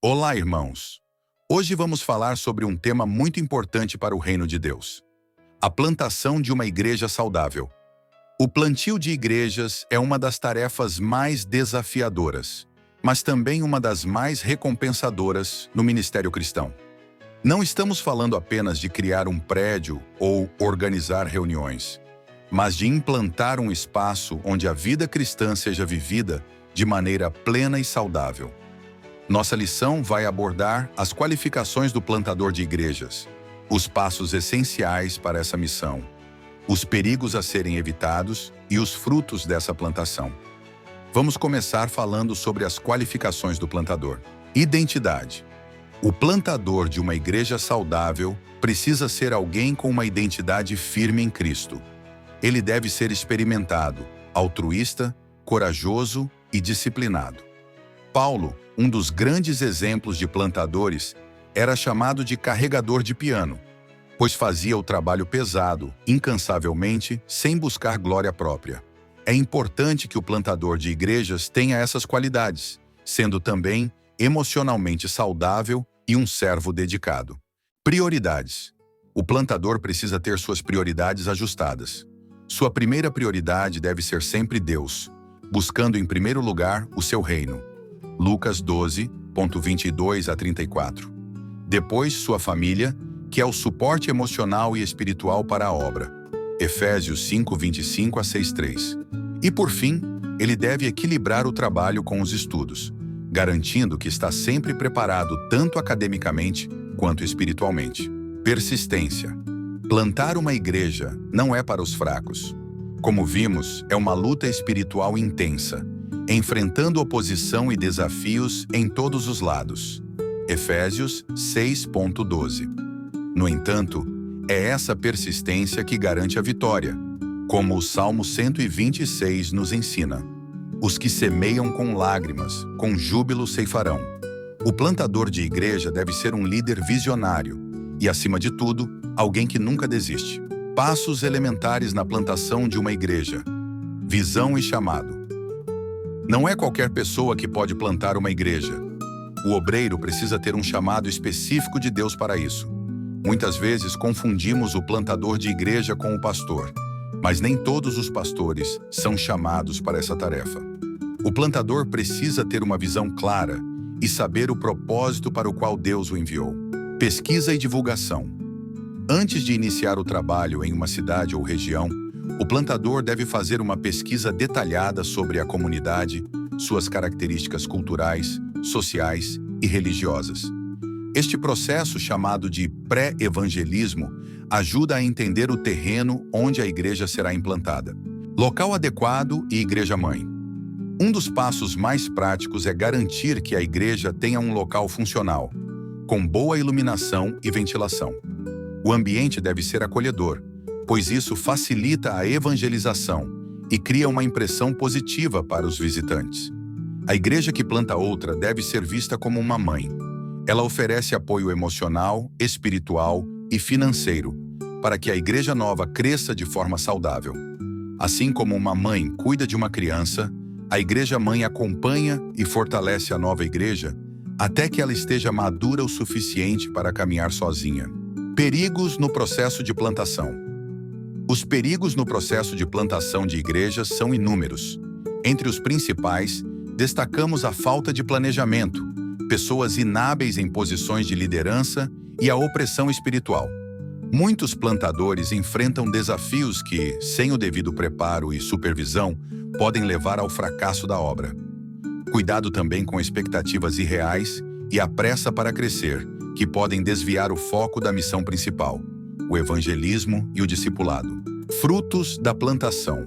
Olá, irmãos! Hoje vamos falar sobre um tema muito importante para o reino de Deus: a plantação de uma igreja saudável. O plantio de igrejas é uma das tarefas mais desafiadoras, mas também uma das mais recompensadoras no ministério cristão. Não estamos falando apenas de criar um prédio ou organizar reuniões, mas de implantar um espaço onde a vida cristã seja vivida de maneira plena e saudável. Nossa lição vai abordar as qualificações do plantador de igrejas, os passos essenciais para essa missão, os perigos a serem evitados e os frutos dessa plantação. Vamos começar falando sobre as qualificações do plantador. Identidade. O plantador de uma igreja saudável precisa ser alguém com uma identidade firme em Cristo. Ele deve ser experimentado, altruísta, corajoso e disciplinado. Paulo, um dos grandes exemplos de plantadores, era chamado de carregador de piano, pois fazia o trabalho pesado, incansavelmente, sem buscar glória própria. É importante que o plantador de igrejas tenha essas qualidades, sendo também emocionalmente saudável e um servo dedicado. Prioridades. O plantador precisa ter suas prioridades ajustadas. Sua primeira prioridade deve ser sempre Deus, buscando em primeiro lugar o seu reino. Lucas 12, 22 a 34. Depois, sua família, que é o suporte emocional e espiritual para a obra. Efésios 5, 25 a 6:3. E por fim, ele deve equilibrar o trabalho com os estudos, garantindo que está sempre preparado tanto academicamente quanto espiritualmente. Persistência. Plantar uma igreja não é para os fracos. Como vimos, é uma luta espiritual intensa, enfrentando oposição e desafios em todos os lados. Efésios 6:12. No entanto, é essa persistência que garante a vitória, como o Salmo 126 nos ensina. Os que semeiam com lágrimas, com júbilo ceifarão. O plantador de igreja deve ser um líder visionário e, acima de tudo, alguém que nunca desiste. Passos elementares na plantação de uma igreja. Visão e chamado. Não é qualquer pessoa que pode plantar uma igreja. O obreiro precisa ter um chamado específico de Deus para isso. Muitas vezes confundimos o plantador de igreja com o pastor, mas nem todos os pastores são chamados para essa tarefa. O plantador precisa ter uma visão clara e saber o propósito para o qual Deus o enviou. Pesquisa e divulgação. Antes de iniciar o trabalho em uma cidade ou região, o plantador deve fazer uma pesquisa detalhada sobre a comunidade, suas características culturais, sociais e religiosas. Este processo, chamado de pré-evangelismo, ajuda a entender o terreno onde a igreja será implantada. Local adequado e igreja-mãe. Um dos passos mais práticos é garantir que a igreja tenha um local funcional, com boa iluminação e ventilação. O ambiente deve ser acolhedor, pois isso facilita a evangelização e cria uma impressão positiva para os visitantes. A igreja que planta outra deve ser vista como uma mãe. Ela oferece apoio emocional, espiritual e financeiro para que a igreja nova cresça de forma saudável. Assim como uma mãe cuida de uma criança, a igreja-mãe acompanha e fortalece a nova igreja até que ela esteja madura o suficiente para caminhar sozinha. Perigos no processo de plantação. Os perigos no processo de plantação de igrejas são inúmeros. Entre os principais, destacamos a falta de planejamento, pessoas inábeis em posições de liderança e a opressão espiritual. Muitos plantadores enfrentam desafios que, sem o devido preparo e supervisão, podem levar ao fracasso da obra. Cuidado também com expectativas irreais e a pressa para crescer, que podem desviar o foco da missão principal, o evangelismo e o discipulado. Frutos da plantação.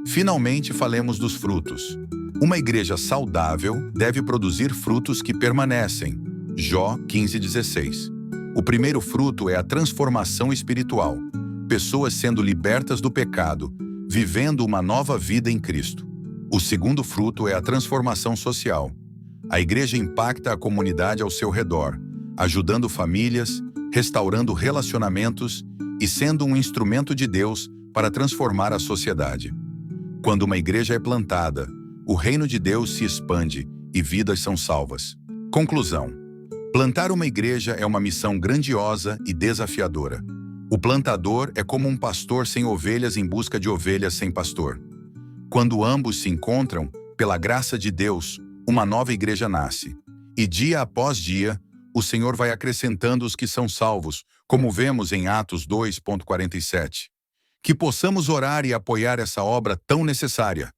Finalmente falemos dos frutos. Uma igreja saudável deve produzir frutos que permanecem. Jó 15:16. O primeiro fruto é a transformação espiritual. Pessoas sendo libertas do pecado, vivendo uma nova vida em Cristo. O segundo fruto é a transformação social. A igreja impacta a comunidade ao seu redor, ajudando famílias, restaurando relacionamentos e sendo um instrumento de Deus para transformar a sociedade. Quando uma igreja é plantada, o reino de Deus se expande e vidas são salvas. Conclusão. Plantar uma igreja é uma missão grandiosa e desafiadora. O plantador é como um pastor sem ovelhas em busca de ovelhas sem pastor. Quando ambos se encontram, pela graça de Deus, uma nova igreja nasce. E dia após dia, o Senhor vai acrescentando os que são salvos, como vemos em Atos 2:47. Que possamos orar e apoiar essa obra tão necessária.